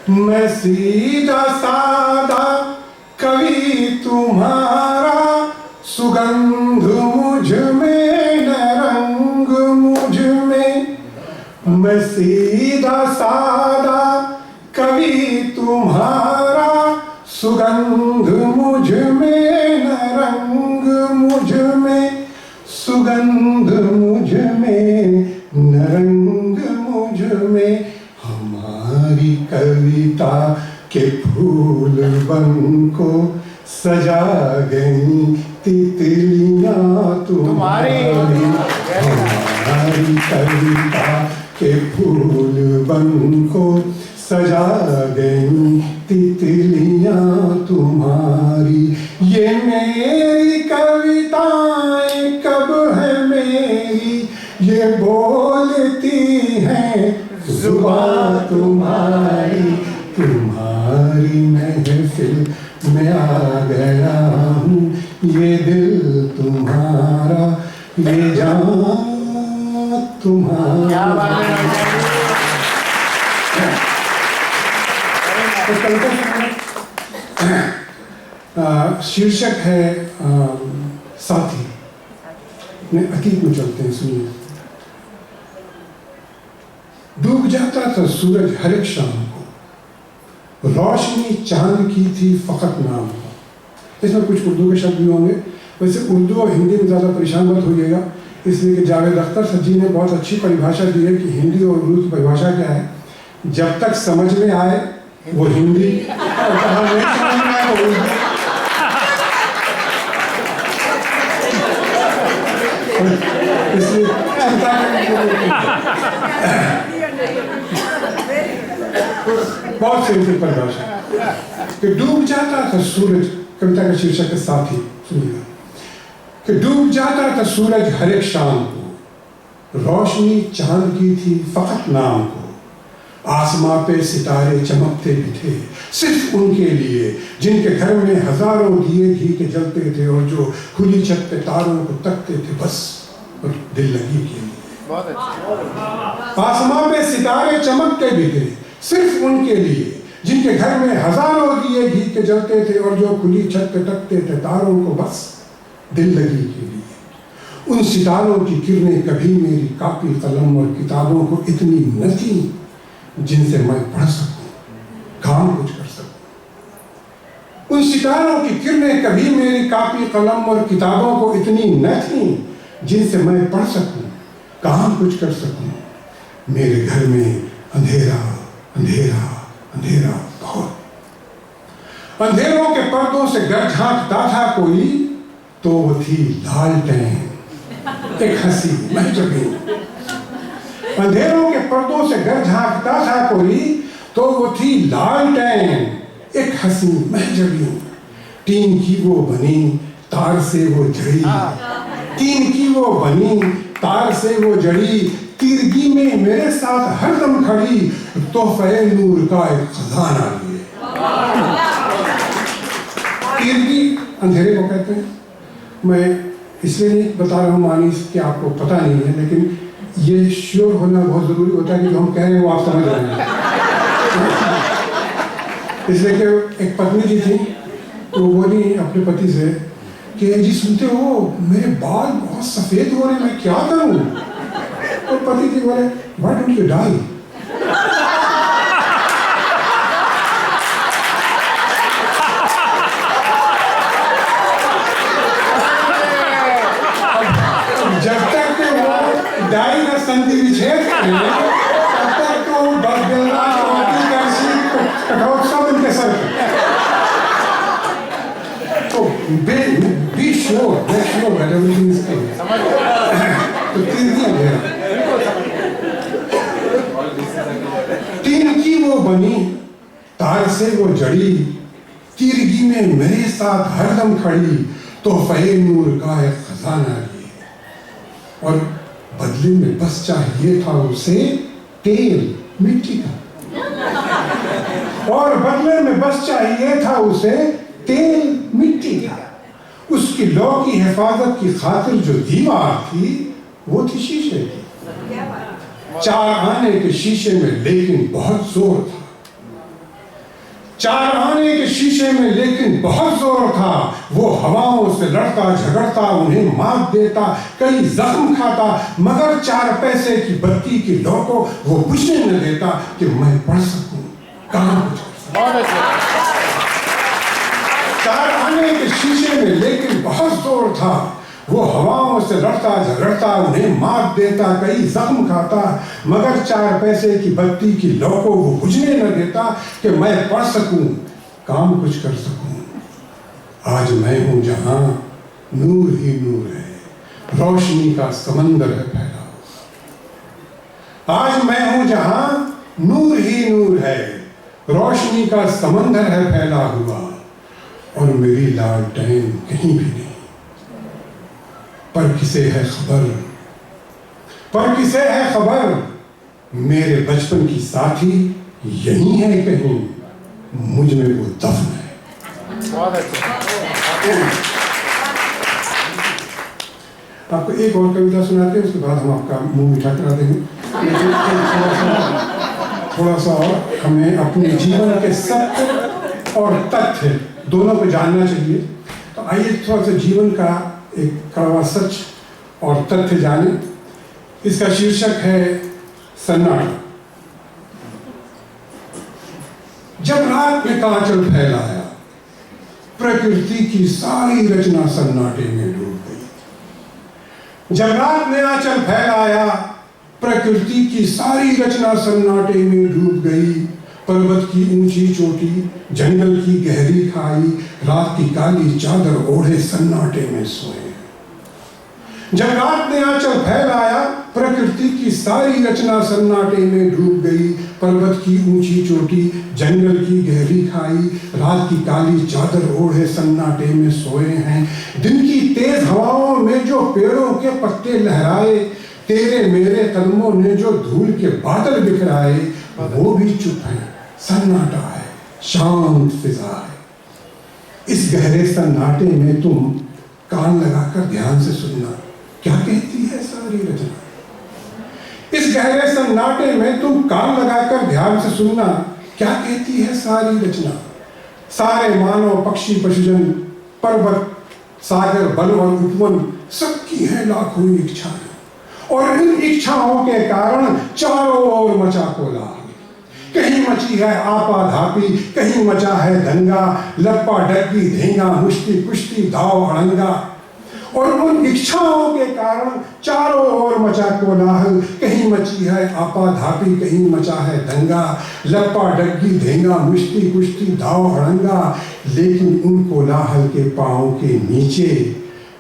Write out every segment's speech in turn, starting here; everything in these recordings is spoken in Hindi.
मैं सीधा सादा कवि तुम्हारा, सुगंध मुझ में न रंग मुझ में। मैं सीधा सादा कवि तुम्हारा, सुगंध मुझ में न रंग मुझ में। सुगंध मुझ में न रंग मुझ में। हमारी कविता के फूल बन को सजा गई तितलियां तुम्हारी। हमारी कविता के फूल बन को सजा गई तितलियां तुम्हारी। ये मेरी कविताएं कब है मेरी, ये बोलती हैं जुबान तुम्हारी। तुम्हारी महफिल में आ गया हूँ, ये दिल तुम्हारा, ये जान तुम्हारा। शीर्षक है साथी। अतीत में चलते हैं, सुनिए। डूब जाता था सूरज हर एक शाम को, रोशनी चांद की थी फकत नाम को। इसमें कुछ उर्दू के शब्द भी होंगे। वैसे उर्दू और हिंदी में ज़्यादा परेशान मत होइएगा, इसलिए कि जावेद अख्तर सर जी ने बहुत अच्छी परिभाषा दी है कि हिंदी और उर्दू की परिभाषा क्या है। जब तक समझ में आए वो हिंदी, और जहाँ नहीं समझ में आए वो उर्दू। इसलिए चिंता बहुत सिंपल परिभाषा कि डूब जाता था सूरज। कविता का शीर्षक है साथी, सुनिएगा। कि डूब जाता था सूरज हर एक शाम को, रोशनी चांद की थी फकत नाम को। आसमां पे सितारे चमकते भी थे सिर्फ उनके लिए, जिनके घर में हजारों दिए घी के जलते थे और जो खुली छत पे तारों को तकते थे बस और दिल लगी के लिए। आसमां पे सितारे चमकते भी थे सिर्फ उनके लिए, जिनके घर में हजारों दिए घी के जलते थे और जो खुली छत पे तकते थे तारों को बस दिल लगी के लिए। उन सितारों की किरणें कभी मेरी कापी कलम और किताबों को इतनी न थी जिनसे मैं पढ़ सकूं, काम कुछ कर सकूं। उन सितारों की किरणें कभी मेरी कापी कलम और किताबों को इतनी न थी जिनसे मैं पढ़ सकूं, काम कुछ कर सकूं। मेरे घर में अंधेरा अंधेरा अंधेरा बहुत। अंधेरों के पर्दों से घर झांकता था कोई, तो वो थी लालटेन एक हंसी महजबीन। अंधेरों के पर्दों से घर झांकता था कोई, तो वो थी लालटेन एक हंसी महजबीन। टीन की वो बनी तार से वो जड़ी, टीन की वो बनी तार से वो जड़ी। तिरगी में मेरे साथ हरदम खड़ी, तोहफे नूर का एक खजाना लिए। तिरगी अंधेरे को कहते हैं। मैं इसलिए नहीं बता रहा हूँ मानीस कि आपको पता नहीं है, लेकिन ये श्योर होना बहुत जरूरी होता है कि जो हम कह रहे हैं वो आप समझ रहे हैं। इसलिए कि एक पत्नी जी थी, तो वो बोली अपने पति से कि जी सुनते हो मेरे बाल बहुत सफेद हो रहे हैं, मैं क्या करूं? तो पति जी बोले व्हाई डोंट यू डाई। जब तक वो डाई का संधि विच्छेद करें तब तक तो सब उनके सर। तो be sure that everything is clean. तो तीन की वो बनी तार से वो जड़ी, तिरगी में मेरे साथ हरदम खड़ी, तोहफे नूर का एक खजाना लिए। और बदले में बस चाहिए था उसे तेल मिट्टी का, और बदले में बस चाहिए था उसे तेल मिट्टी का। उसकी लौ की हिफाजत की खातिर जो दीवार थी वो थी शीशे की। चार आने के शीशे में लेकिन बहुत जोर था। चार आने के शीशे में लेकिन बहुत जोर था, वो हवाओं से लड़ता झगड़ता, उन्हें मात देता, कई जख्म खाता, मगर 4 पैसे की बत्ती की लौ को वो बुझने न देता कि मैं पढ़ सकूं, काम कुछ कर सकूं। चार आने के शीशे में लेकिन बहुत जोर था, वो हवाओं से लड़ता झगड़ता, उन्हें मात देता, कई जख्म खाता, मगर 4 पैसे की बत्ती की लौ को वो बुझने न देता कि मैं पढ़ सकूं, काम कुछ कर सकूं। आज मैं हूं जहां नूर ही नूर है, रोशनी का समंदर है फैला हुआ। आज मैं हूं जहां नूर ही नूर है, रोशनी का समंदर है फैला हुआ, और मेरी लालटेन कहीं भी नहीं। पर किसे है खबर, पर किसे है खबर, मेरे बचपन की साथी यही है कहीं, मुझ में वो दफन है। आपको एक और कविता सुनाते हैं, उसके बाद हम आपका मुंह मीठा करा देंगे। थोड़ा सा और हमें अपने जीवन के सत्य और तथ्य दोनों को जानना चाहिए। तो आइए थोड़ा सा जीवन का एक कड़वा सच और तथ्य जाने। इसका शीर्षक है सन्नाटा। जब रात में कांचल फैलाया, प्रकृति की सारी रचना सन्नाटे में डूब गई। जब रात में आंचल फैलाया, प्रकृति की सारी रचना सन्नाटे में डूब गई। पर्वत की ऊंची चोटी, जंगल की गहरी खाई, रात की काली चादर ओढ़े सन्नाटे में सोए। जब रात ने आंचल फैलाया, प्रकृति की सारी रचना सन्नाटे में डूब गई। पर्वत की ऊंची चोटी, जंगल की गहरी खाई, रात की काली चादर ओढ़े सन्नाटे में सोए हैं। दिन की तेज हवाओं में जो पेड़ों के पत्ते लहराए, तेरे मेरे कदमों ने जो धूल के बादल बिखराए, वो भी चुप है, सन्नाटा है, शांत फिजा है। इस गहरे सन्नाटे में तुम कान लगाकर ध्यान से सुनना, क्या कहती है सारी रचना। इस गहरे सन्नाटे में तुम कान लगाकर ध्यान से सुनना, क्या कहती है सारी रचना। सारे मानव पक्षी पशुजन, पर्वत सागर बल और उपवन, सबकी है लाखों इच्छाएं, और इन इच्छाओं के कारण चारों ओर मचा कोलाहल। कहीं मची है आपाधापी, कहीं मचा है दंगा, लप्पा डग्गी धेंगा, मुश्ती कुश्ती दाव अड़ंगा। और उन इच्छाओं के कारण चारों ओर मचा कोलाहल। कहीं मची है आपाधापी, कहीं मचा है दंगा, लप्पा डग्गी धेंगा, मुश्ती कुश्ती दाव अड़ंगा। लेकिन उन कोलाहल के पांव के नीचे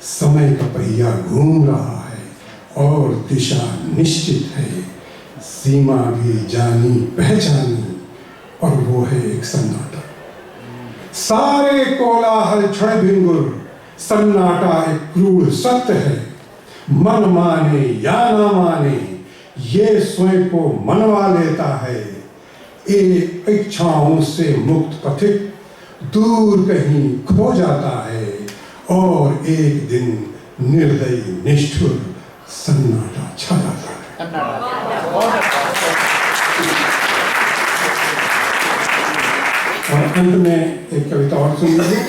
समय का पहिया घूम रहा है और दिशा निश्चित है, सीमा भी जानी पहचानी, और वो है एक सन्नाटा। सारे कोलाहल क्षण भिंगुर, सन्नाटा एक क्रूर सत्य है। मन माने या ना माने, ये स्वयं को मनवा लेता है। एक इच्छाओं से मुक्त पथिक दूर कहीं खो जाता है, और एक दिन निर्दयी निष्ठुर सन्नाटा छा जाता है। और अंत में एक कविता और सुन लीजिए,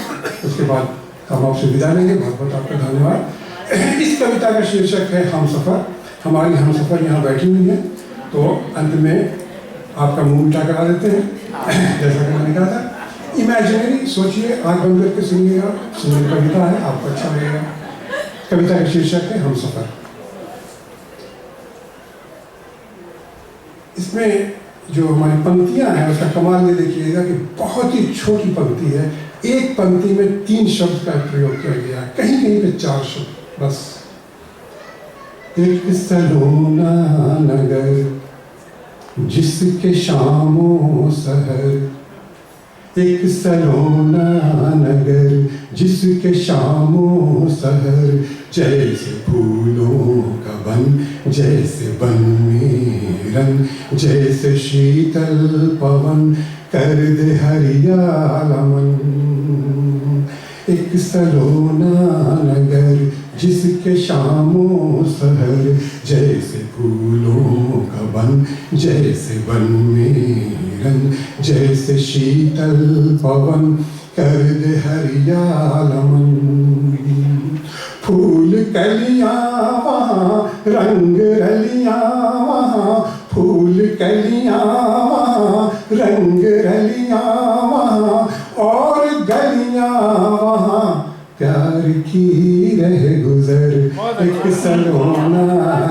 उसके बाद हम आपसे विदा लेंगे। बहुत बहुत आपका धन्यवाद। इस कविता का शीर्षक है हमसफर। हमारी हमसफर यहाँ बैठी हुई है, तो अंत में आपका मुंह मीठा करा देते हैं। जैसा कि मैंने कहा था, इमेजिनरी सोचिए, आंख बंद करके सुनिएगा, सुंदर कविता है, आपको अच्छा लगेगा। कविता का शीर्षक है हमसफर। इसमें जो हमारी पंक्तियां हैं उसका कमाल ये देखिएगा कि बहुत ही छोटी पंक्ति है। एक पंक्ति में 3 शब्द का प्रयोग किया गया, कहीं कहीं पे 4 शब्द बस। एक सलोना नगर जिसके शामों सहर, एक सलोना नगर जिसके शामों सहर, जैसे फूलों का बन, जैसे बन में रंग, जैसे शीतल पवन कर दे हरियाला मन। एक सलोना नगर जिसके शामों सहर जैसे फूलों का बन, जैसे बन में रंग, जैसे शीतल पवन कर दे हरियाल मन। फूल कलियां वहाँ, रंग रलियां वहाँ, फूल कलियां वहाँ, रंग रलियां वहाँ, और गलियां वहाँ प्यार की रह गुजर। एक सलोना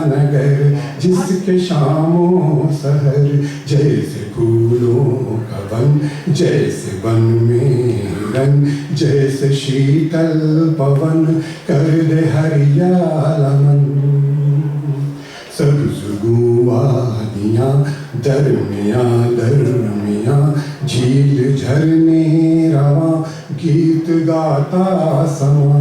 नगर जिसके शामों सहर जैसे फूलों का बन, जैसे बन में रंग, जैसे शीतल पवन कर दे हरियाल मन। सब्ज़ वादियाँ दरमियाँ दरमियाँ, झील झरने रवां, गीत गाता समा।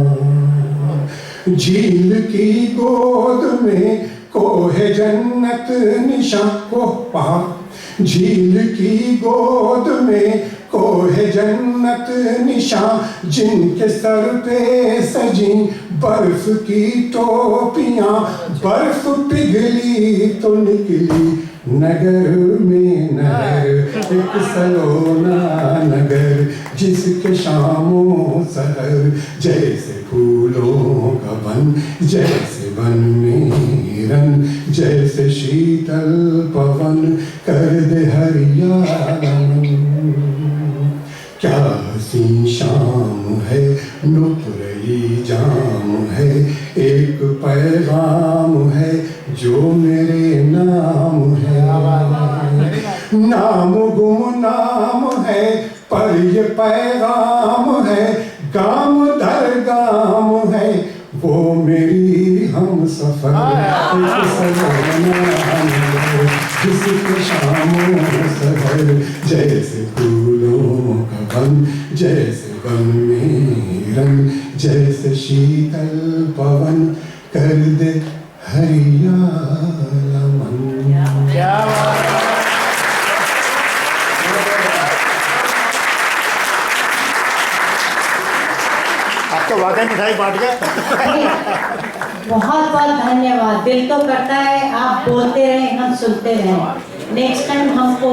झील की गोद में कोहे जन्नत निशा को पहाड़, झील की गोद में कोहे जन्नत निशा, जिनके सर पे सजी बर्फ की टोपियां। बर्फ पिघली तो निकली नगर में नहर, एक सलोना नगर जिसके शामों सहर जैसे फूलों का बन, जैसे बन में रंग, जैसे शीतल पवन कर दे हरियाल मन। क्या हसीन शाम है, नुपुरई जाम है, एक पैगाम है जो मेरे नाम है। नाम गुमनाम है पर ये पैगाम है, गाम दर गाम है वो मेरी हम सफर। एक सलोना है जिसके शामों सहर जैसे फूलों का बन, जैसे बन में रंग, जैसे शीतल पवन कर दे हरियाल मन। क्या आप तो वाकई मिठाई बांट गए। बहुत बहुत धन्यवाद। दिल तो करता है आप बोलते रहें, हम सुनते रहें। नेक्स्ट टाइम हमको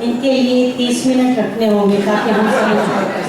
इनके लिए 30 मिनट रखने होंगे ताकि हम समझ पाए।